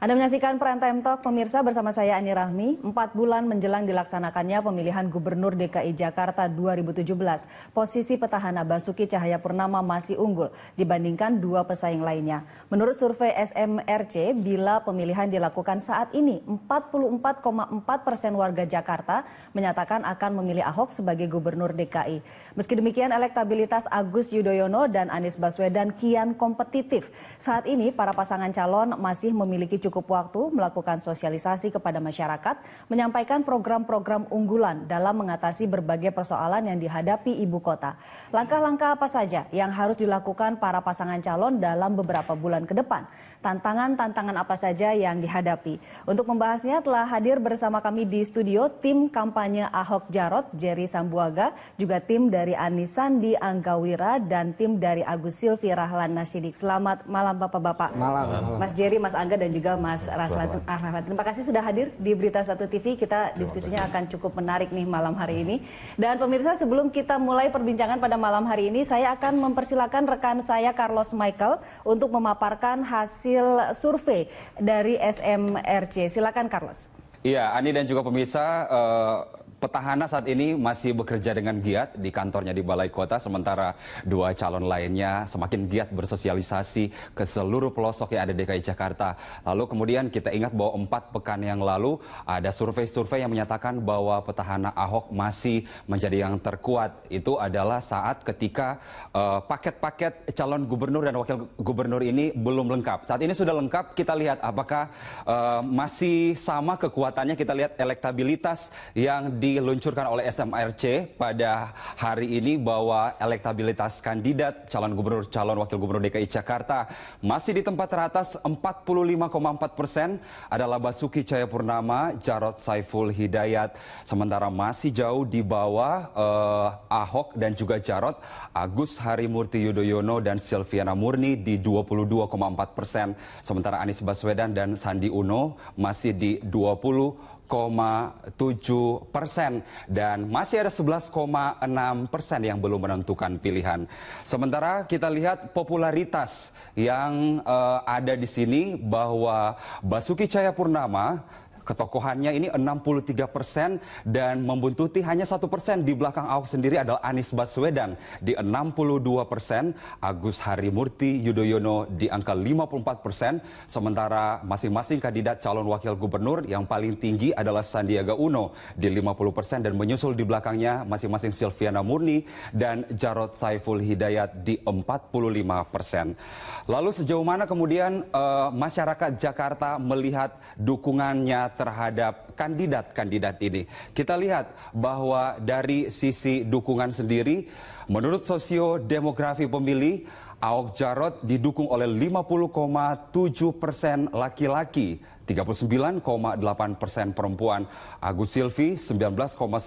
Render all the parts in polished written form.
Anda menyaksikan Prime Time Talk, pemirsa, bersama saya Ani Rahmi. 4 bulan menjelang dilaksanakannya pemilihan Gubernur DKI Jakarta 2017, posisi petahana Basuki Cahayapurnama masih unggul dibandingkan dua pesaing lainnya. Menurut survei SMRC, bila pemilihan dilakukan saat ini, 44,4% warga Jakarta menyatakan akan memilih Ahok sebagai Gubernur DKI. Meski demikian, elektabilitas Agus Yudhoyono dan Anies Baswedan kian kompetitif. Saat ini, para pasangan calon masih memiliki cukup waktu melakukan sosialisasi kepada masyarakat, menyampaikan program-program unggulan dalam mengatasi berbagai persoalan yang dihadapi ibu kota. Langkah-langkah apa saja yang harus dilakukan para pasangan calon dalam beberapa bulan ke depan? Tantangan-tantangan apa saja yang dihadapi? Untuk membahasnya telah hadir bersama kami di studio tim kampanye Ahok Jarot, Jerry Sambuaga, juga tim dari Anies Sandi Anggawira, dan tim dari Agus Silvi Rahlan Nasidik. Selamat malam Bapak-Bapak. Malam. Mas Jerry, Mas Angga, dan juga Mas Raslan. Terima kasih sudah hadir di Berita Satu TV. Kita diskusinya akan cukup menarik nih malam hari ini. Dan pemirsa, sebelum kita mulai perbincangan pada malam hari ini, saya akan mempersilakan rekan saya Carlos Michael untuk memaparkan hasil survei dari SMRC. Silakan Carlos. Iya, Ani dan juga pemirsa, petahana saat ini masih bekerja dengan giat di kantornya di Balai Kota, sementara dua calon lainnya semakin giat bersosialisasi ke seluruh pelosok yang ada di DKI Jakarta. Lalu kemudian kita ingat bahwa 4 pekan yang lalu ada survei-survei yang menyatakan bahwa petahana Ahok masih menjadi yang terkuat. Itu adalah saat ketika paket-paket calon gubernur dan wakil gubernur ini belum lengkap. Saat ini sudah lengkap, kita lihat apakah masih sama kekuatannya. Kita lihat elektabilitas yang diluncurkan oleh SMRC pada hari ini, bahwa elektabilitas kandidat calon gubernur, calon wakil gubernur DKI Jakarta masih di tempat teratas. 45,4% adalah Basuki Cahayapurnama, Jarod Saiful Hidayat. Sementara masih jauh di bawah Ahok dan juga Jarod, Agus Harimurti Yudhoyono dan Silviana Murni di 22,4%. Sementara Anies Baswedan dan Sandi Uno masih di 20,7%, dan masih ada 11,6% yang belum menentukan pilihan. Sementara kita lihat popularitas yang ada di sini, bahwa Basuki Cahayapurnama ketokohannya ini 63% dan membuntuti hanya 1% di belakang Ahok sendiri adalah Anies Baswedan di 62%, Agus Harimurti Yudhoyono di angka 54%, sementara masing-masing kandidat calon wakil gubernur yang paling tinggi adalah Sandiaga Uno di 50% dan menyusul di belakangnya masing-masing Silviana Murni dan Jarod Saiful Hidayat di 45%. Lalu sejauh mana kemudian masyarakat Jakarta melihat dukungannya terhadap kandidat-kandidat ini? Kita lihat bahwa dari sisi dukungan sendiri, menurut sosiodemografi pemilih, Ahok Jarot didukung oleh 50,7% laki-laki, 39,8% perempuan, Agus Silvi 19,9%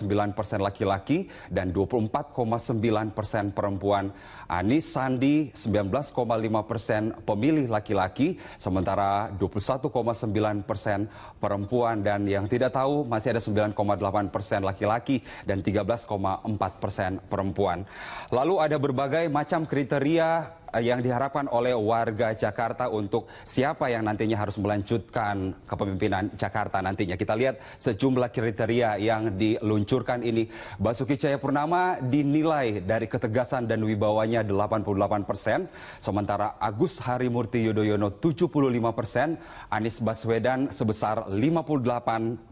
laki-laki dan 24,9% perempuan, Anies Sandi 19,5% pemilih laki-laki, sementara 21,9% perempuan, dan yang tidak tahu masih ada 9,8% laki-laki dan 13,4% perempuan. Lalu ada berbagai macam kriteria yang diharapkan oleh warga Jakarta untuk siapa yang nantinya harus melanjutkan kepemimpinan Jakarta nantinya. Kita lihat sejumlah kriteria yang diluncurkan ini. Basuki Cahayapurnama dinilai dari ketegasan dan wibawanya 88%, sementara Agus Harimurti Yudhoyono 75%, Anies Baswedan sebesar 58%.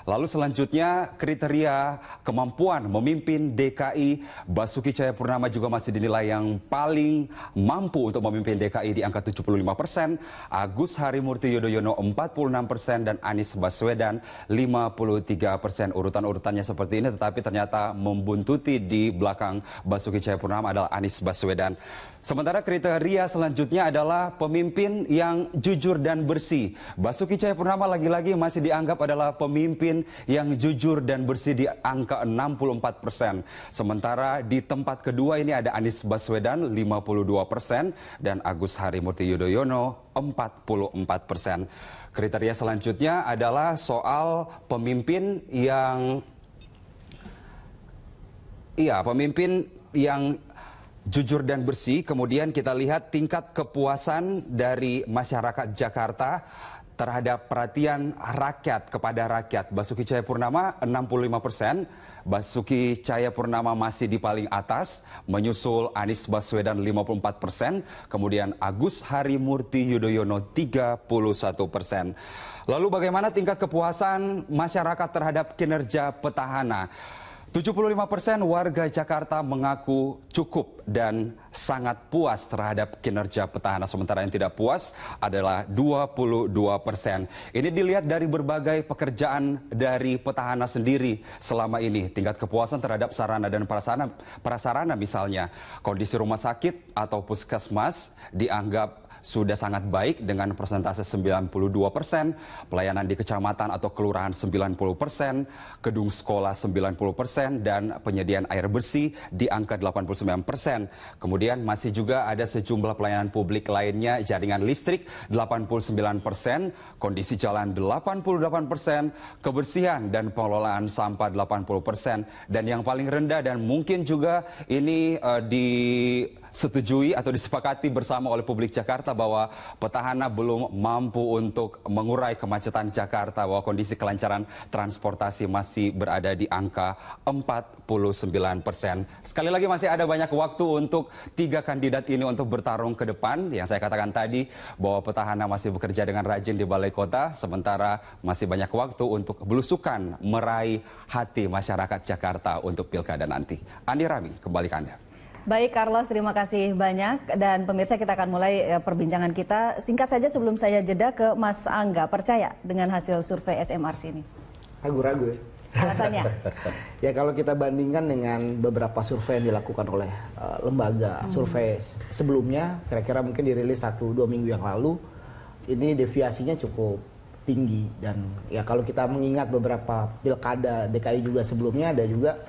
Lalu selanjutnya kriteria kemampuan memimpin DKI, Basuki Cahayapurnama juga masih dinilai yang paling mampu untuk memimpin DKI di angka 75%, Agus Harimurti Yudhoyono 46% dan Anies Baswedan 53%. Urutan-urutannya seperti ini, tetapi ternyata membuntuti di belakang Basuki Cahayapurnama adalah Anies Baswedan. Sementara kriteria selanjutnya adalah pemimpin yang jujur dan bersih. Basuki Cahayapurnama lagi-lagi masih dianggap adalah pemimpin yang jujur dan bersih di angka 64%. Sementara di tempat kedua ini ada Anies Baswedan 52% dan Agus Harimurti Yudhoyono 44%. Kriteria selanjutnya adalah soal pemimpin yang jujur dan bersih. Kemudian kita lihat tingkat kepuasan dari masyarakat Jakarta terhadap perhatian rakyat kepada rakyat. Basuki Cahayapurnama 65%, Basuki Cahayapurnama masih di paling atas, menyusul Anies Baswedan 54%, kemudian Agus Harimurti Yudhoyono 31%. Lalu bagaimana tingkat kepuasan masyarakat terhadap kinerja petahana? 75% warga Jakarta mengaku cukup dan sangat puas terhadap kinerja petahana. Sementara yang tidak puas adalah 22%. Ini dilihat dari berbagai pekerjaan dari petahana sendiri selama ini. Tingkat kepuasan terhadap sarana dan prasarana misalnya. Kondisi rumah sakit atau puskesmas dianggap sudah sangat baik dengan persentase 92%, pelayanan di kecamatan atau kelurahan 90%, gedung sekolah 90%, dan penyediaan air bersih di angka 89%. Kemudian masih juga ada sejumlah pelayanan publik lainnya, jaringan listrik 89%, kondisi jalan 88%, kebersihan dan pengelolaan sampah 80%, dan yang paling rendah dan mungkin juga ini disetujui atau disepakati bersama oleh publik Jakarta bahwa petahana belum mampu untuk mengurai kemacetan Jakarta, bahwa kondisi kelancaran transportasi masih berada di angka 49%. Sekali lagi masih ada banyak waktu untuk tiga kandidat ini untuk bertarung ke depan. Yang saya katakan tadi bahwa petahana masih bekerja dengan rajin di Balai Kota, sementara masih banyak waktu untuk belusukan meraih hati masyarakat Jakarta untuk pilkada nanti. Andi Rami, kembali ke Anda. Baik Carlos, terima kasih banyak. Dan pemirsa, kita akan mulai perbincangan kita. Singkat saja sebelum saya jeda ke Mas Angga, percaya dengan hasil survei SMRC ini? Ragu-ragu ya. Alasannya? Ya kalau kita bandingkan dengan beberapa survei yang dilakukan oleh lembaga survei sebelumnya, kira-kira mungkin dirilis 1-2 minggu yang lalu, ini deviasinya cukup tinggi. Dan ya kalau kita mengingat beberapa pilkada DKI juga sebelumnya, ada juga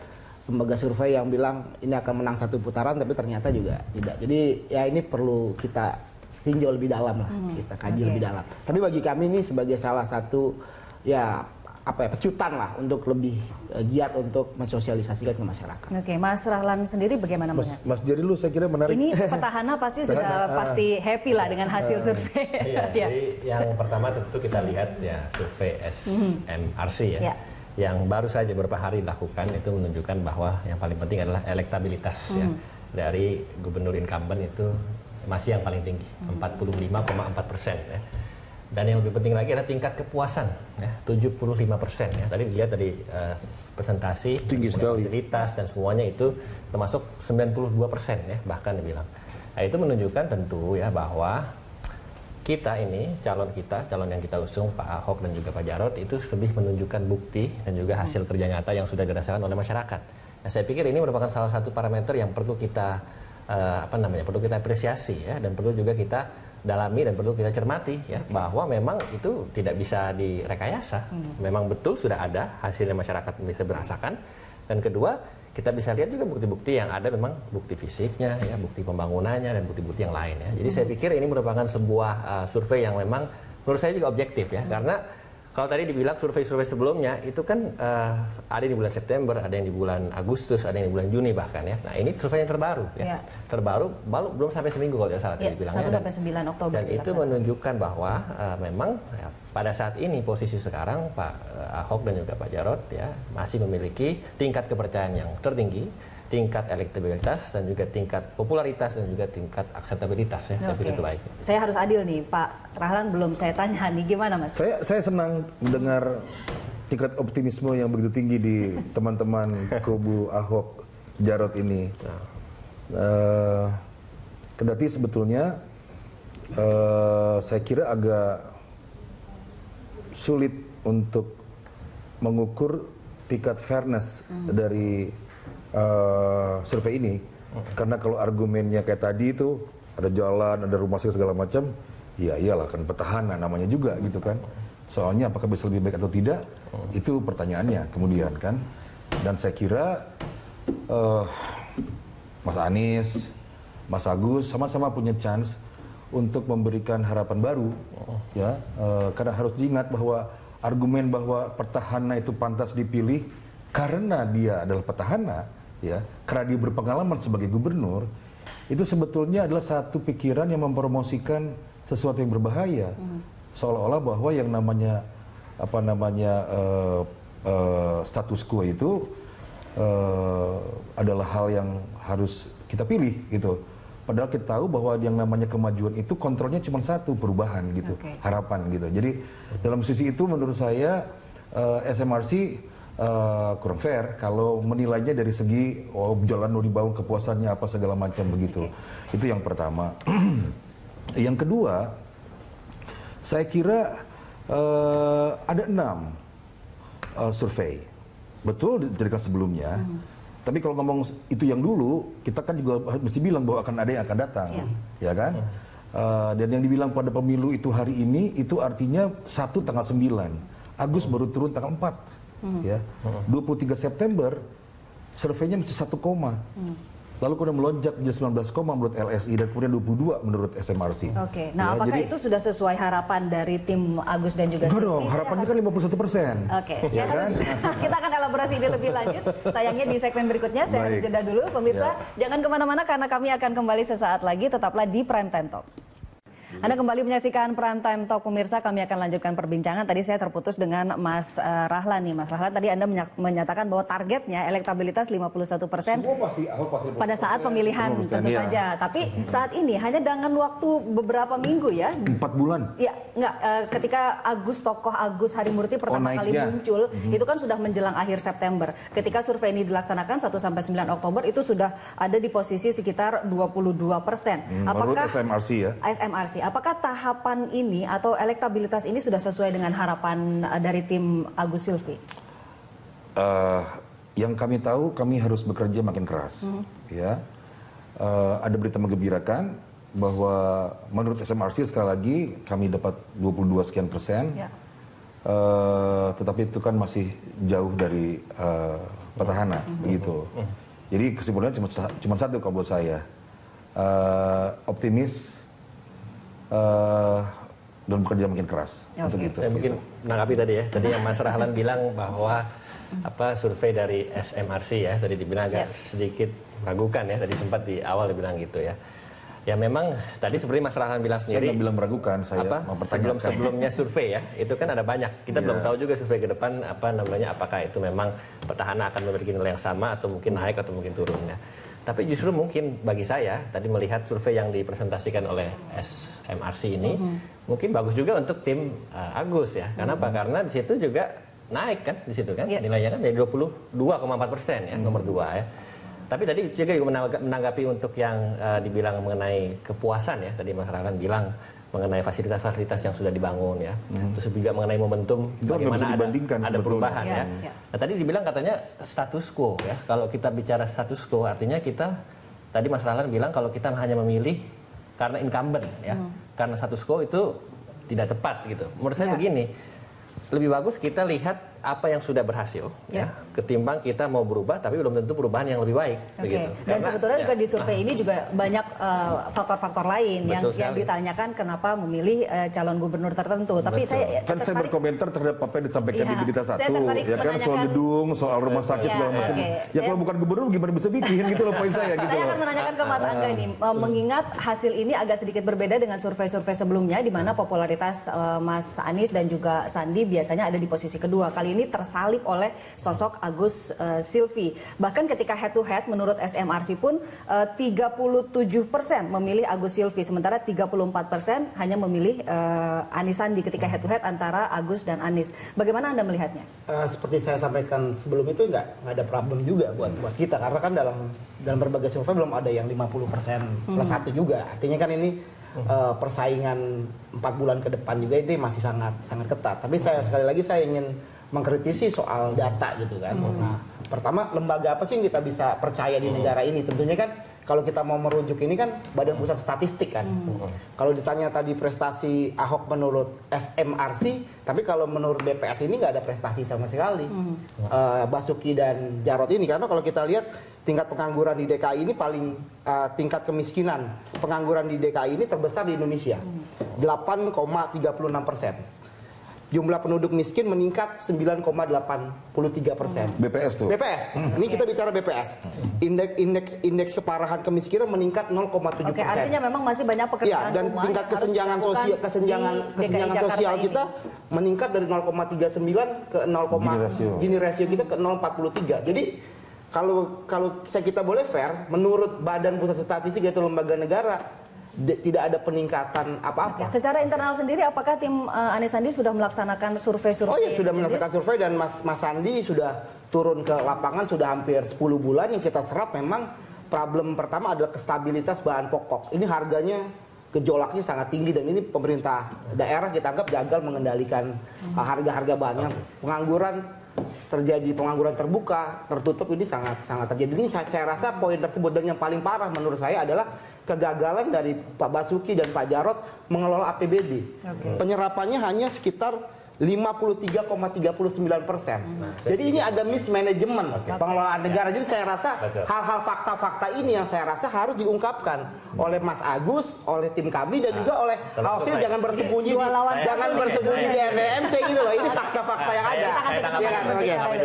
lembaga survei yang bilang ini akan menang satu putaran, tapi ternyata juga tidak. Jadi ya ini perlu kita tinjau lebih dalam lah, kita kaji lebih dalam. Tapi bagi kami ini sebagai salah satu ya pecutan lah untuk lebih giat untuk mensosialisasikan ke masyarakat. Oke, Mas Rahlan sendiri bagaimana melihat? Mas Jerry lu saya kira menarik. Ini petahana pasti sudah pasti happy lah dengan hasil survei. Iya, jadi yang pertama tentu kita lihat ya survei SMRC ya. Yang baru saja beberapa hari dilakukan itu menunjukkan bahwa yang paling penting adalah elektabilitas ya dari gubernur incumbent itu masih yang paling tinggi 45,4% ya. Dan yang lebih penting lagi adalah tingkat kepuasan ya 75% ya. Tadi dilihat dari presentasi tinggi sekali, fasilitas dan semuanya itu termasuk 92% ya bahkan dibilang. Nah, itu menunjukkan tentu ya bahwa kita ini, calon yang kita usung, Pak Ahok dan juga Pak Jarot, itu lebih menunjukkan bukti dan juga hasil kerja nyata yang sudah dirasakan oleh masyarakat. Nah, saya pikir ini merupakan salah satu parameter yang perlu kita perlu kita apresiasi ya, dan perlu juga kita dalami dan perlu kita cermati ya, bahwa memang itu tidak bisa direkayasa. Memang betul sudah ada hasilnya, masyarakat bisa merasakan. Dan kedua, kita bisa lihat juga bukti-bukti yang ada, memang bukti fisiknya, ya, bukti pembangunannya, dan bukti-bukti yang lain. Ya. Jadi saya pikir ini merupakan sebuah survei yang memang menurut saya juga objektif ya, karena kalau tadi dibilang survei-survei sebelumnya itu kan ada yang di bulan September, ada yang di bulan Agustus, ada yang di bulan Juni bahkan ya. Nah ini survei yang terbaru ya, terbaru belum sampai seminggu kalau tidak salah tadi bilangnya. 1-9 Oktober. Dan itu menunjukkan bahwa memang ya, pada saat ini posisi sekarang Pak Ahok dan juga Pak Jarot ya masih memiliki tingkat kepercayaan yang tertinggi, tingkat elektabilitas dan juga tingkat popularitas dan juga tingkat akseptabilitas ya. Saya pikir itu baik. Saya harus adil nih, Pak Rahlan belum saya tanya nih, gimana Mas? Saya senang mendengar tingkat optimisme yang begitu tinggi di teman-teman kubu Ahok Jarot ini. Kendati sebetulnya saya kira agak sulit untuk mengukur tingkat fairness dari survei ini, karena kalau argumennya kayak tadi itu ada jalan, ada rumah sakit segala macam, ya iyalah kan petahana namanya juga gitu kan. Soalnya apakah bisa lebih baik atau tidak, itu pertanyaannya kemudian kan. Dan saya kira Mas Anies, Mas Agus sama-sama punya chance untuk memberikan harapan baru ya, karena harus diingat bahwa argumen bahwa petahana itu pantas dipilih karena dia adalah petahana ya, karena dia berpengalaman sebagai gubernur, itu sebetulnya adalah satu pikiran yang mempromosikan sesuatu yang berbahaya, seolah-olah bahwa yang namanya status quo itu adalah hal yang harus kita pilih gitu. Padahal kita tahu bahwa yang namanya kemajuan itu kontrolnya cuma satu, perubahan gitu, harapan gitu. Jadi dalam sisi itu menurut saya SMRC kurang fair kalau menilainya dari segi jalan mau dibangun, kepuasannya apa segala macam begitu. Itu yang pertama. Yang kedua, saya kira ada 6 survei, betul dijadikan sebelumnya. Tapi kalau ngomong itu yang dulu, kita kan juga mesti bilang bahwa akan ada yang akan datang, ya kan? Dan yang dibilang pada pemilu itu hari ini, itu artinya 1 tanggal 9, Agus baru turun tanggal 4. Ya, 23 September surveinya masih 1, lalu kemudian melonjak menjadi 19, menurut LSI dan kemudian 22 menurut SMRC. Oke, nah ya, apakah jadi, itu sudah sesuai harapan dari tim Agus dan juga Silvi? dong, harapannya kan 51%. Oke, ya kan? kita akan elaborasi ini lebih lanjut. Sayangnya di segmen berikutnya, saya harus jeda dulu. Pemirsa, jangan kemana-mana karena kami akan kembali sesaat lagi. Tetaplah di Prime Time Talk. Anda kembali menyaksikan Prime Time Talk, pemirsa. Kami akan lanjutkan perbincangan. Tadi saya terputus dengan Mas Rahlan nih. Mas Rahlan, tadi Anda menyatakan bahwa targetnya elektabilitas 51% pada saat pemilihan tentu saja. Tapi saat ini hanya dengan waktu beberapa minggu ya. 4 bulan. Ya, enggak. Ketika tokoh Agus Harimurti pertama kali muncul, itu kan sudah menjelang akhir September. Ketika survei ini dilaksanakan 1-9 Oktober, itu sudah ada di posisi sekitar 22%. Menurut SMRC ya? SMRC. Apakah tahapan ini atau elektabilitas ini sudah sesuai dengan harapan dari tim Agus Silvi? Yang kami tahu, kami harus bekerja makin keras. Ya, ada berita menggembirakan bahwa menurut SMRC sekali lagi kami dapat 22 sekian persen. Ya. Tetapi itu kan masih jauh dari petahana, begitu. Jadi kesimpulannya cuma satu kalau buat saya, optimis. Dan bekerja makin keras untuk itu. Saya mungkin menanggapi tadi ya. Tadi yang Mas Rahlan bilang bahwa survei dari SMRC ya, tadi dibilang agak sedikit meragukan ya. Tadi sempat di awal dibilang gitu ya. Ya memang tadi seperti Mas Rahlan bilang sendiri. Saya nggak bilang meragukan, saya mempertanyakan. Sebelumnya survei ya, itu kan ada banyak. Kita belum tahu juga survei ke depan apakah itu memang petahana akan memiliki nilai yang sama atau mungkin naik atau mungkin turun ya. Tapi justru mungkin bagi saya, tadi melihat survei yang dipresentasikan oleh SMRC ini, mungkin bagus juga untuk tim Agus ya. Karena apa? Karena di situ juga naik kan, di situ kan, nilainya kan dari 22,4% ya, nomor 2 ya. Tapi tadi juga menanggapi untuk yang dibilang mengenai kepuasan ya, tadi Mas Rahlan bilang mengenai fasilitas-fasilitas yang sudah dibangun ya. Terus juga mengenai momentum itu bagaimana ada perubahan ya. Nah, tadi dibilang katanya status quo ya. Kalau kita bicara status quo artinya kita tadi Mas Rahlan bilang kalau kita hanya memilih karena incumbent ya. Karena status quo itu tidak tepat gitu. Menurut saya begini, lebih bagus kita lihat apa yang sudah berhasil ya, ketimbang kita mau berubah tapi belum tentu perubahan yang lebih baik begitu. Dan sebetulnya juga di survei ini juga banyak faktor-faktor lain yang ditanyakan kenapa memilih calon gubernur tertentu. Tapi saya saya berkomentar terhadap apa yang disampaikan di berita 1 ya kan, soal gedung, soal rumah sakit segala macam. Ya kalau bukan gubernur gimana bisa bikin gitu loh poin saya gitu. Saya akan menanyakan ke Mas Angga ini, mengingat hasil ini agak sedikit berbeda dengan survei-survei sebelumnya di mana popularitas Mas Anies dan juga Sandi biasanya ada di posisi kedua. Kali ini tersalip oleh sosok Agus Silvi. Bahkan ketika head to head menurut SMRC pun 37% memilih Agus Silvi, sementara 34% hanya memilih Anies Sandi ketika head to head antara Agus dan Anies. Bagaimana Anda melihatnya? Seperti saya sampaikan sebelum itu nggak ada problem juga buat kita karena kan dalam berbagai survei belum ada yang 50% plus 1 juga. Artinya kan ini persaingan 4 bulan ke depan juga itu masih sangat ketat. Tapi sekali lagi saya ingin mengkritisi soal data gitu kan. Nah, pertama lembaga apa sih yang kita bisa percaya di negara ini? Tentunya kan kalau kita mau merujuk ini kan Badan Pusat Statistik kan. Kalau ditanya tadi prestasi Ahok menurut SMRC, tapi kalau menurut BPS ini nggak ada prestasi sama sekali. Basuki dan Jarot ini, karena kalau kita lihat tingkat pengangguran di DKI ini tingkat kemiskinan pengangguran di DKI ini terbesar di Indonesia, 8,36%. jumlah penduduk miskin meningkat 9,83%. BPS tuh. BPS. Ini kita bicara BPS. Indeks keparahan kemiskinan meningkat 0,7%. Oke, artinya memang masih banyak pekerjaan dan rumah tingkat yang kesenjangan harus sosial dilakukan di DKI sosial Jakarta kita meningkat dari 0,39 ke 0, Gini rasio kita ke 0,43. Jadi kalau kita boleh fair, menurut Badan Pusat Statistik yaitu lembaga negara tidak ada peningkatan apa-apa. Oke, secara internal sendiri apakah tim Anies Sandi sudah melaksanakan survei-survei? Oh ya, sudah melaksanakan survei dan Mas Sandi sudah turun ke lapangan sudah hampir 10 bulan. Yang kita serap memang problem pertama adalah kestabilitas bahan pokok. Ini harganya gejolaknya sangat tinggi dan ini pemerintah daerah kita anggap gagal mengendalikan harga-harga bahannya. Pengangguran terbuka, tertutup ini sangat terjadi. Ini saya rasa poin tersebut, dan yang paling parah menurut saya adalah kegagalan dari Pak Basuki dan Pak Jarod mengelola APBD. Penyerapannya hanya sekitar 53,39%. Jadi ini ada mismanagement pengelolaan negara. Jadi saya rasa hal-hal fakta-fakta ini yang saya rasa harus diungkapkan oleh Mas Agus, oleh tim kami dan juga oleh Hasil. Jangan bersembunyi di MMC gitu loh. Ini fakta-fakta yang ada.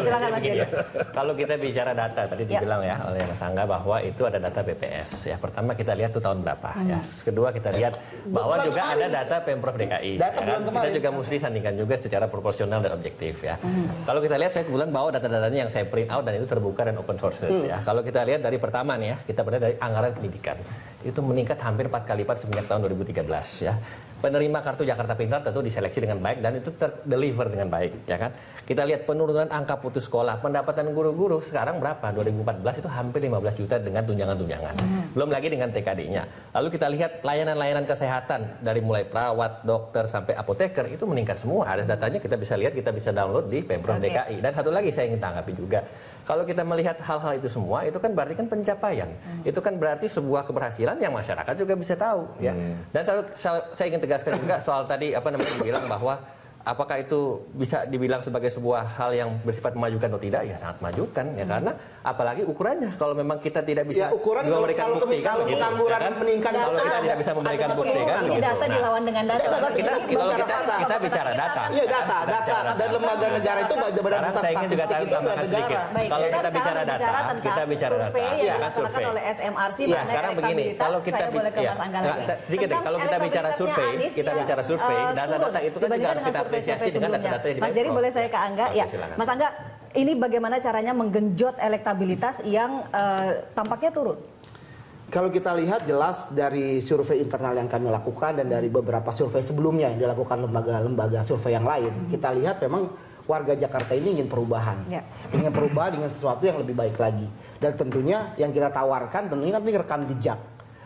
Silakan Mas Geri. Kalau kita bicara data, tadi dibilang ya oleh Mas Angga bahwa itu ada data BPS. Ya, pertama kita lihat tuh tahun berapa. Ya. Kedua kita lihat bahwa juga ada data Pemprov DKI. Kita juga mesti sandingkan juga secara proporsional dan objektif ya. Kalau kita lihat, saya kebetulan bawa data-datanya yang saya print out dan itu terbuka dan open sources ya. Kalau kita lihat dari pertama nih ya, kita mulai dari anggaran pendidikan. Itu meningkat hampir 4 kali lipat semenjak tahun 2013 ya. Penerima kartu Jakarta Pintar tentu diseleksi dengan baik dan itu terdeliver dengan baik ya kan. Kita lihat penurunan angka putus sekolah, pendapatan guru-guru sekarang berapa? 2014 itu hampir 15 juta dengan tunjangan-tunjangan. Belum lagi dengan TKD-nya. Lalu kita lihat layanan-layanan kesehatan dari mulai perawat, dokter sampai apoteker itu meningkat semua. Ada datanya, kita bisa lihat, kita bisa download di Pemprov DKI. Dan satu lagi saya ingin tanggapi juga. Kalau kita melihat hal-hal itu semua, itu kan berarti kan pencapaian. Itu kan berarti sebuah keberhasilan yang masyarakat juga bisa tahu ya. Dan kalau saya ingin tegaskan juga soal tadi bilang bahwa apakah itu bisa dibilang sebagai sebuah hal yang bersifat memajukan atau tidak? Ya sangat memajukan ya, karena apalagi ukurannya kalau memang kita tidak bisa memberikan bukti kan begitu. Meningkat, kalau kita tidak bisa memberikan bukti kan ini data dilawan dengan data. Kita bicara data. Iya, data dan lembaga negara itu Badan Pusat saya ingin juga tambahkan sedikit. Kalau kita bicara data, kita bicara data yang dilaksanakan oleh SMRC. Nah, sekarang begini, kalau kita sedikit deh, kalau kita bicara survei, data-data itu kan juga harus kita apresiasi dengan data-data yang Mas Jerry, boleh saya ke Angga? Ya, Mas Angga, ini bagaimana caranya menggenjot elektabilitas yang tampaknya turun? Kalau kita lihat jelas dari survei internal yang kami lakukan dan dari beberapa survei sebelumnya yang dilakukan lembaga survei yang lain, kita lihat memang warga Jakarta ini ingin perubahan. Ingin perubahan dengan sesuatu yang lebih baik lagi. Dan tentunya yang kita tawarkan tentunya kan ini rekam jejak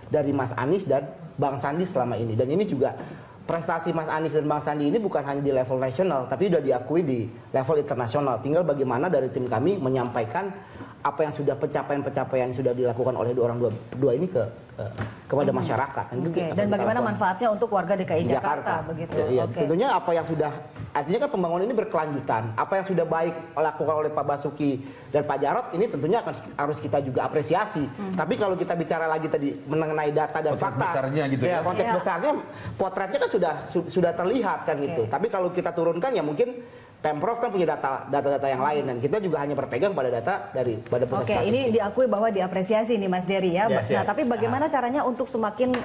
dari Mas Anies dan Bang Sandi selama ini. Dan ini juga prestasi Mas Anies dan Bang Sandi ini bukan hanya di level nasional, tapi sudah diakui di level internasional. Tinggal bagaimana dari tim kami menyampaikan apa yang sudah pencapaian-pencapaian yang sudah dilakukan oleh orang dua ini kepada masyarakat. Dan bagaimana manfaatnya untuk warga DKI Jakarta begitu. Iya, tentunya apa yang sudah, artinya kan pembangunan ini berkelanjutan. Apa yang sudah baik dilakukan oleh Pak Basuki dan Pak Jarod ini tentunya harus kita juga apresiasi. Tapi kalau kita bicara lagi tadi mengenai data dan fakta, besarnya gitu ya. Konteks besarnya, potretnya kan sudah terlihat kan gitu. Tapi kalau kita turunkan ya mungkin Pemprov kan punya data-data yang lain dan kita juga hanya berpegang pada data dari Badan Pusat Statistik. Ini diakui bahwa diapresiasi nih Mas Jerry ya. Nah, tapi bagaimana caranya untuk semakin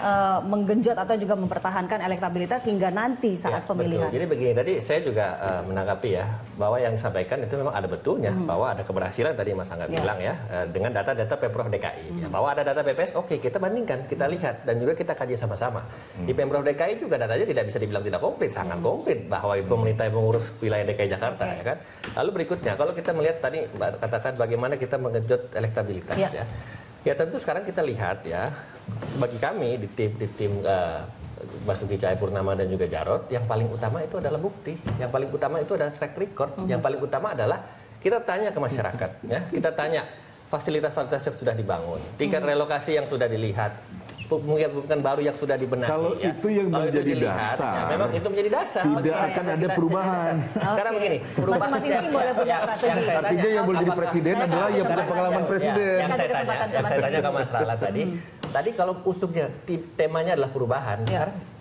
menggenjot atau juga mempertahankan elektabilitas hingga nanti saat pemilihan? Betul. Jadi begini, tadi saya juga menanggapi ya bahwa yang disampaikan itu memang ada betulnya bahwa ada keberhasilan tadi Mas Angga bilang ya dengan data-data Pemprov DKI. Ya, bahwa ada data BPS, oke, kita bandingkan, kita lihat dan juga kita kaji sama-sama. Di Pemprov DKI juga datanya tidak bisa dibilang tidak komplit, sangat komplit bahwa pemerintah yang mengurus wilayah DKI Jakarta ya kan. Lalu berikutnya kalau kita melihat tadi Mbak katakan bagaimana kita menggenjot elektabilitas ya. Ya tentu sekarang kita lihat ya, bagi kami di tim Basuki Cahayapurnama dan juga Jarod, yang paling utama itu adalah bukti, yang paling utama itu adalah track record, yang paling utama adalah kita tanya ke masyarakat ya, kita tanya fasilitas-fasilitas yang sudah dibangun, tingkat relokasi yang sudah dilihat, bukan baru yang sudah dibenahi. Kalau ya. itu yang menjadi dasar, ya, memang itu menjadi dasar. Tidak akan ada perubahan. Sekarang begini, perubahan masing-masing boleh punya strategi. Artinya yang boleh jadi presiden adalah yang punya pengalaman presiden. Yang saya tanya ke Mas Rala tadi kalau usupnya temanya adalah perubahan,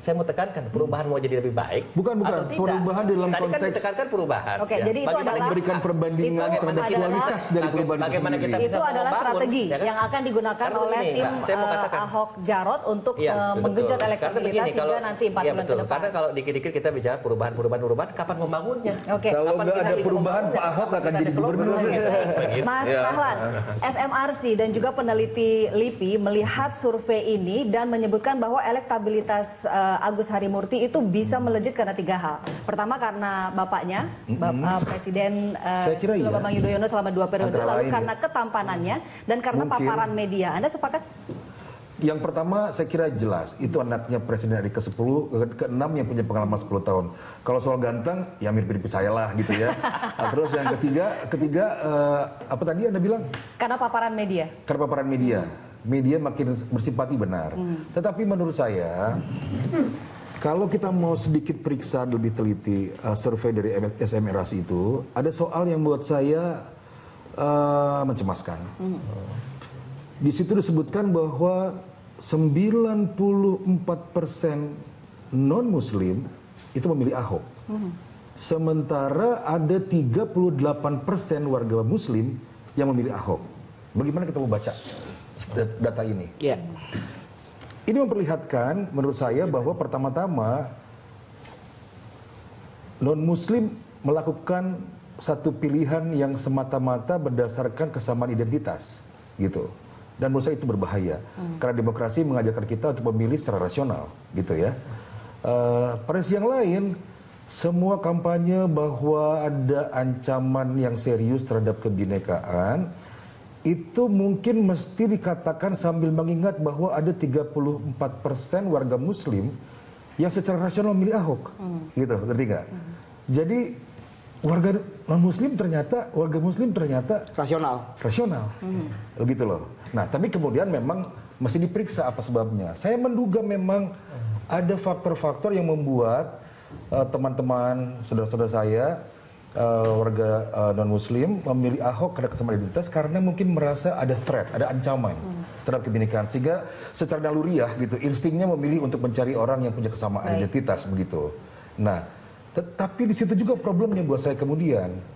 saya mau tekankan perubahan mau jadi lebih baik. Bukan, atau tidak. perubahan dalam Tadi kan konteks ditekankan perubahan. Oke, jadi itu adalah memberikan perbandingan terhadap kualitas dari perubahan itu bagaimana sendiri. kita bisa itu adalah membangun, strategi ya kan? yang akan digunakan Karena oleh begini, tim Mbak, saya mau katakan. Ahok Jarot untuk Iya, menggenjot betul. elektabilitas sehingga nanti 4 iya, bulan betul. ke depan. Karena kalau dikit-dikit kita bicara perubahan, kapan membangunnya? Oke. Kalau Kapan nggak kita ada bisa perubahan, membangunnya? Pak Ahok akan Kita jadi development. gubernur. Begitu. Mas Dahlan, SMRC dan juga peneliti LIPI melihat survei ini dan menyebutkan bahwa elektabilitas Agus Harimurti itu bisa melejit karena 3 hal. Pertama karena bapaknya, Presiden Saya kira Susilo iya. Bambang Yudhoyono selama 2 periode, Antara lalu lain karena ya. ketampanannya dan karena Mungkin. paparan media. Anda sepakat? Yang pertama saya kira jelas, itu anaknya Presiden RI ke-10, ke-6 yang punya pengalaman 10 tahun. Kalau soal ganteng, ya mirip-mirip saya lah gitu ya. Nah, terus yang ketiga apa tadi Anda bilang? Karena paparan media. Karena paparan media. Media makin bersimpati benar. Tetapi menurut saya, kalau kita mau sedikit periksa lebih teliti survei dari SMRC itu, ada soal yang buat saya mencemaskan. Di situ disebutkan bahwa 94% non-Muslim itu memilih Ahok. Sementara ada 38% warga Muslim yang memilih Ahok. Bagaimana kita mau baca data ini? Ya. Ini memperlihatkan menurut saya bahwa pertama-tama non-Muslim melakukan satu pilihan yang semata-mata berdasarkan kesamaan identitas, gitu. Dan menurut saya itu berbahaya, karena demokrasi mengajarkan kita untuk memilih secara rasional, gitu ya. Pada sisi yang lain, semua kampanye bahwa ada ancaman yang serius terhadap kebinekaan, itu mungkin mesti dikatakan sambil mengingat bahwa ada 34% warga Muslim yang secara rasional memilih Ahok, gitu, ngerti nggak? Jadi warga non-Muslim ternyata, rasional, begitu loh. Nah, tapi kemudian memang mesti diperiksa apa sebabnya. Saya menduga memang ada faktor-faktor yang membuat teman-teman, saudara-saudara saya, warga non-Muslim memilih Ahok karena kesamaan identitas karena mungkin merasa ada threat, ada ancaman terhadap kebinekaan, sehingga secara naluriah gitu, instingnya memilih untuk mencari orang yang punya kesamaan identitas begitu. Nah, tetapi di situ juga problemnya buat saya kemudian.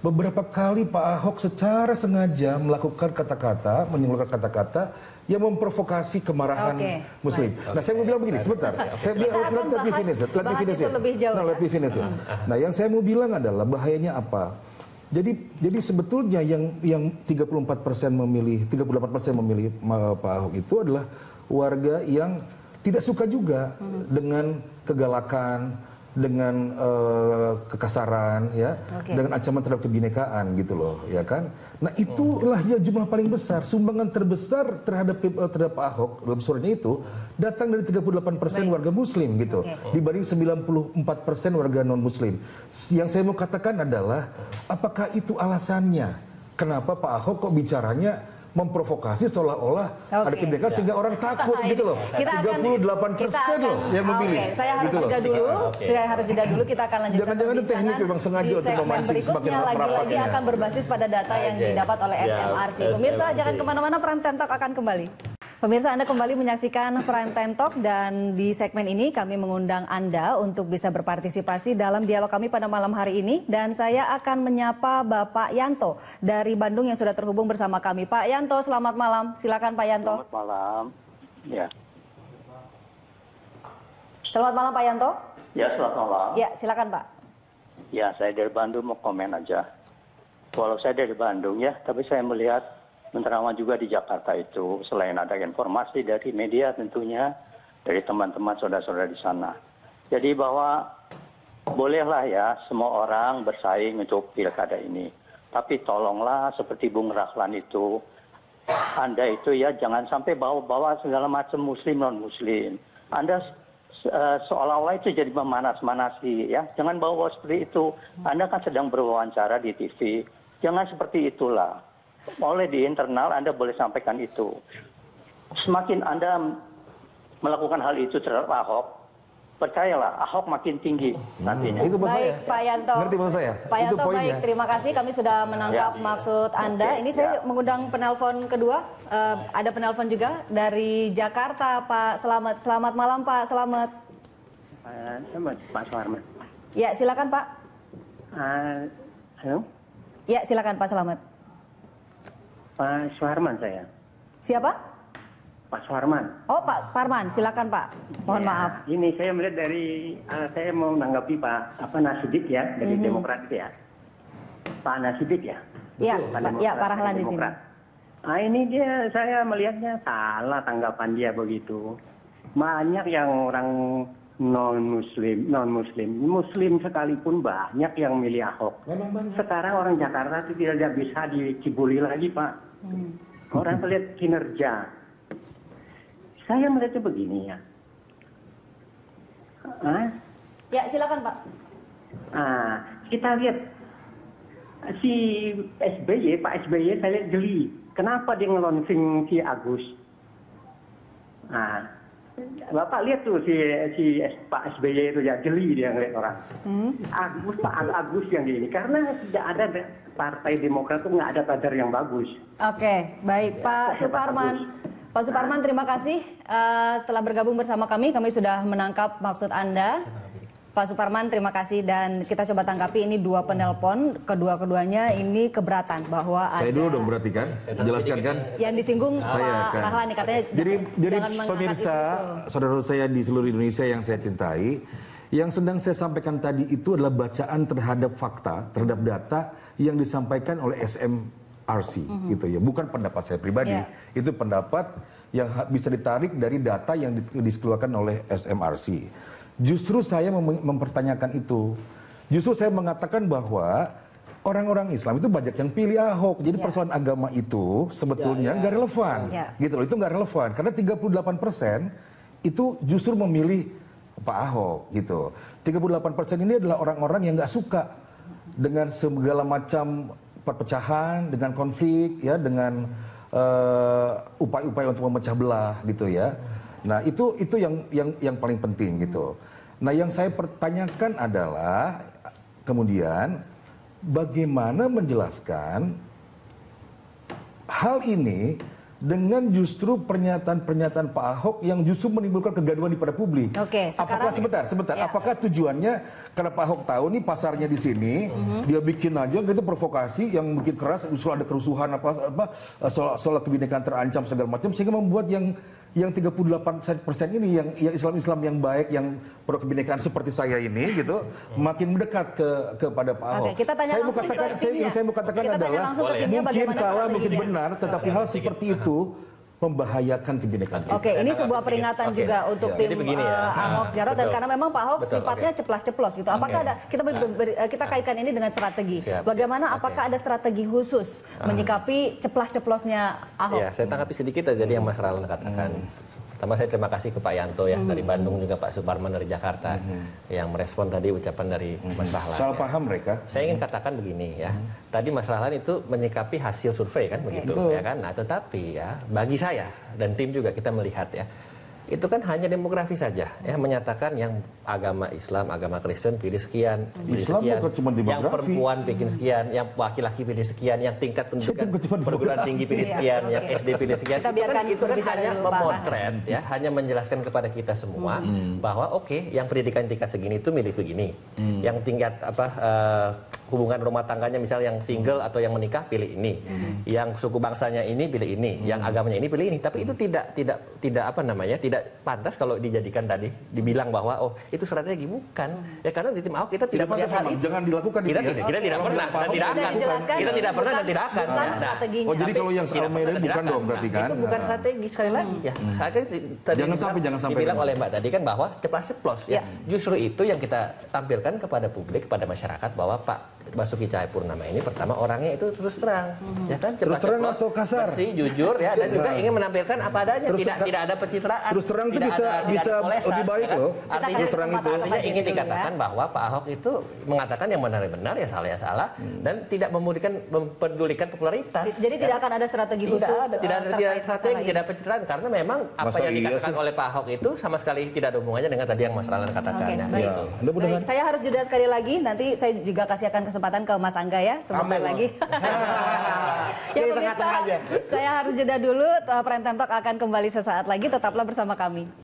Beberapa kali Pak Ahok secara sengaja melakukan kata-kata, mengeluarkan kata-kata yang memprovokasi kemarahan Muslim. Nah, saya mau bilang begini, sebentar. Saya bilang, let me finish it. Nah, yang saya mau bilang adalah bahayanya apa? Jadi sebetulnya yang 34% memilih, 38% memilih Pak Ahok itu adalah warga yang tidak suka juga dengan kegalakan, dengan kekasaran, ya, dengan ancaman terhadap kebinekaan, gitu loh, ya kan? Nah, itulah ya jumlah paling besar, sumbangan terbesar terhadap Pak Ahok dalam suratnya itu datang dari 38% warga Muslim, gitu, dibanding 94% warga non Muslim. Yang saya mau katakan adalah, apakah itu alasannya? Kenapa Pak Ahok kok bicaranya memprovokasi seolah-olah ada kebinekaan sehingga orang takut, gitu loh. 38% loh yang memilih. Saya harus gitu jeda dulu. Saya harus jeda dulu. Kita akan lanjutkan. Jangan-jangan itu teknik memang sengaja untuk memancing semakin rapat. Lagi-lagi akan berbasis pada data yang didapat oleh SMRC. Pemirsa, jangan kemana-mana. Prime Time Talk akan kembali. Pemirsa, Anda kembali menyaksikan Prime Time Talk, dan di segmen ini kami mengundang Anda untuk bisa berpartisipasi dalam dialog kami pada malam hari ini, dan saya akan menyapa Bapak Yanto dari Bandung yang sudah terhubung bersama kami. Pak Yanto, selamat malam. Silakan Pak Yanto. Selamat malam. Ya. Selamat malam Pak Yanto. Ya, selamat malam. Ya, silakan Pak. Ya, saya dari Bandung, mau komen aja. Walau saya dari Bandung ya, tapi saya melihat menerima juga di Jakarta itu, selain ada informasi dari media tentunya, dari teman-teman saudara-saudara di sana. Jadi bahwa bolehlah ya semua orang bersaing untuk pilkada ini. Tapi tolonglah seperti Bung Rahlan itu, Anda itu ya jangan sampai bawa-bawa segala macam Muslim non-Muslim. Anda seolah-olah itu jadi memanas-manasi ya. Jangan bawa seperti itu. Anda kan sedang berwawancara di TV. Jangan seperti itulah. Oleh di internal Anda boleh sampaikan itu. Semakin Anda melakukan hal itu terhadap Ahok, percayalah Ahok makin tinggi nantinya. Itu Baik Pak Yanto. Ngerti maksud saya? Pak Itu Yanto, poinnya. baik, terima kasih. Kami sudah menangkap maksud Anda. Ini saya mengundang penelpon kedua. Ada penelpon juga dari Jakarta, Pak Slamet. Selamat malam Pak Slamet. Pak Suharman. Ya, silakan Pak. Halo, Ya, silakan Pak Selamat. Pak Suharman saya. Siapa? Pak Suharman. Oh, Pak Parman, silakan Pak. Mohon Ya, maaf. Ini saya melihat dari, saya mau menanggapi Pak Nasidik ya, dari Demokrat itu ya. Pak Nasidik ya. Ya, Demokrat, Pak Rahlan di sini. Demokrat. Ini dia, saya melihatnya salah tanggapan dia begitu. Banyak yang orang non-muslim, muslim sekalipun banyak yang milih Ahok. Sekarang orang Jakarta itu tidak bisa dicibuli lagi, Pak. Orang melihat kinerja. Saya melihatnya begini ya. Ya, silakan Pak. Kita lihat si SBY, Pak SBY saya lihat geli. Kenapa dia ngelonsing si Agus? Bapak lihat tuh si Pak SBY itu ya geli dia ngeliat orang. Pak Agus yang ini karena tidak ada Partai Demokrat itu nggak ada kader yang bagus. Oke, baik Pak Suparman. Pak Suparman, terima kasih telah bergabung bersama kami. Kami sudah menangkap maksud Anda. Pak Suparman, terima kasih, dan kita coba tanggapi ini dua penelpon, kedua-keduanya ini keberatan bahwa ada... Saya dulu dong berarti kan, jelaskan kan? Yang disinggung Saya Pak kan. Rahlan nih, katanya Jadi jangan mengangkat pemirsa, saudara saya di seluruh Indonesia yang saya cintai, yang sedang saya sampaikan tadi itu adalah bacaan terhadap fakta, terhadap data yang disampaikan oleh SMRC, gitu ya. Bukan pendapat saya pribadi, itu pendapat yang bisa ditarik dari data yang dikeluarkan oleh SMRC. Justru saya mempertanyakan itu. Justru saya mengatakan bahwa orang-orang Islam itu banyak yang pilih Ahok. Jadi persoalan agama itu sebetulnya nggak relevan. Gitu loh, itu nggak relevan. Karena 38% itu justru memilih Pak Ahok gitu. 38% ini adalah orang-orang yang nggak suka dengan segala macam perpecahan, dengan konflik, ya, dengan upaya-upaya untuk memecah belah gitu ya. Nah, itu yang paling penting gitu. Nah, yang saya pertanyakan adalah kemudian bagaimana menjelaskan hal ini dengan justru pernyataan-pernyataan Pak Ahok yang justru menimbulkan kegaduhan pada publik. Oke, sekarang sebentar. Ya. Apakah tujuannya karena Pak Ahok tahu nih pasarnya di sini, dia bikin aja gitu provokasi yang bikin keras, usul ada kerusuhan soal kebinekaan terancam segala macam sehingga membuat yang 38% ini yang Islam yang baik, yang pro kebinekaan seperti saya ini gitu, makin mendekat kepada Pak Ahok. Oke, kita tanya langsung ke timnya. Saya mau katakan Kita tanya adalah langsung ke timnya mungkin bagaimana salah, mungkin strateginya. benar, tetapi hal seperti itu membahayakan kebinekaan kita. Oke, ini sebuah peringatan juga untuk tim Jadi begini ya. Ahok Jarot, dan Betul. karena memang Pak Ahok Betul, sifatnya ceplas-ceplos gitu. Apakah ada kita kaitkan ini dengan strategi? Siap. Bagaimana apakah ada strategi khusus menyikapi ceplas-ceplosnya Ahok? Ya, saya tanggapi sedikit aja jadi yang Mas Rahlan katakan. Pertama saya terima kasih ke Pak Yanto ya dari Bandung, juga Pak Suparman dari Jakarta yang merespon tadi ucapan dari Mas Rahlan. Salah paham mereka. Saya ingin katakan begini ya. Tadi Mas Rahlan itu menyikapi hasil survei kan begitu ya kan. Nah, tetapi ya bagi saya dan tim juga kita melihat ya, itu kan hanya demografi saja ya, menyatakan yang agama Islam, agama Kristen pilih sekian, pilih Islam sekian, bukan cuma yang demografi. perempuan bikin sekian, yang laki-laki pilih sekian, yang tingkat pendidikan Bukan cuma perguruan demografi. tinggi pilih Iya, sekian, oke. yang SD pilih sekian. Kita biarkan Itu kan berbicara hanya dulu, Pak memotret ya, hanya menjelaskan kepada kita semua bahwa oke, yang pendidikan tingkat segini itu milih begini, yang tingkat hubungan rumah tangganya misal yang single atau yang menikah pilih ini, yang suku bangsanya ini pilih ini, yang agamanya ini pilih ini. Tapi itu tidak tidak pantas kalau dijadikan tadi dibilang bahwa oh itu strategi, bukan ya, karena di tim Ahok kita tidak pantas melihat hal memang. itu. Jangan dilakukan Kita itu ya. tidak tidak pernah dan tidak Sudah akan. dijelaskan, Kita tidak pernah dan tidak akan. bukan Nah, strateginya. Oh, jadi kalau yang tidak Al-Maida pernah, bukan tidak dong akan. berarti kan? Itu bukan strategi sekali lagi ya. Saya kan tadi Jangan sampai dibilang memang. oleh Mbak tadi kan bahwa ceplas-ceplos ya. Justru itu yang kita tampilkan kepada publik, kepada masyarakat, bahwa Pak Basuki Cahayapurnama ini pertama orangnya itu terus terang, ya kan, Terus terang ceplas-ceplos, atau kasar? bersih, jujur ya, dan juga ingin menampilkan apa adanya, tidak ada pencitraan. Terus terang itu tidak bisa ada polesan, lebih baik ya kan? loh. Artinya Terus terang itu. Artinya ingin dikatakan bahwa Pak Ahok itu mengatakan yang benar ya salah dan tidak mempedulikan popularitas. Jadi tidak akan ada strategi khusus tidak ada terkait strategi, masalah ini. tidak ada pencitraan, karena memang apa Masa yang iya dikatakan sih? oleh Pak Ahok itu sama sekali tidak ada hubungannya dengan tadi yang Mas Rahlan katakan. Oke, Ya, baik. gitu. Mudah-mudahan. Baik, saya harus jeda sekali lagi. Nanti saya juga kasihkan kesempatan ke Mas Angga ya sebentar Amin, lagi. Ya Di pemirsa, tengah-tengah aja. saya harus jeda dulu. Prime Time Talk akan kembali sesaat lagi. Tetaplah bersama kami.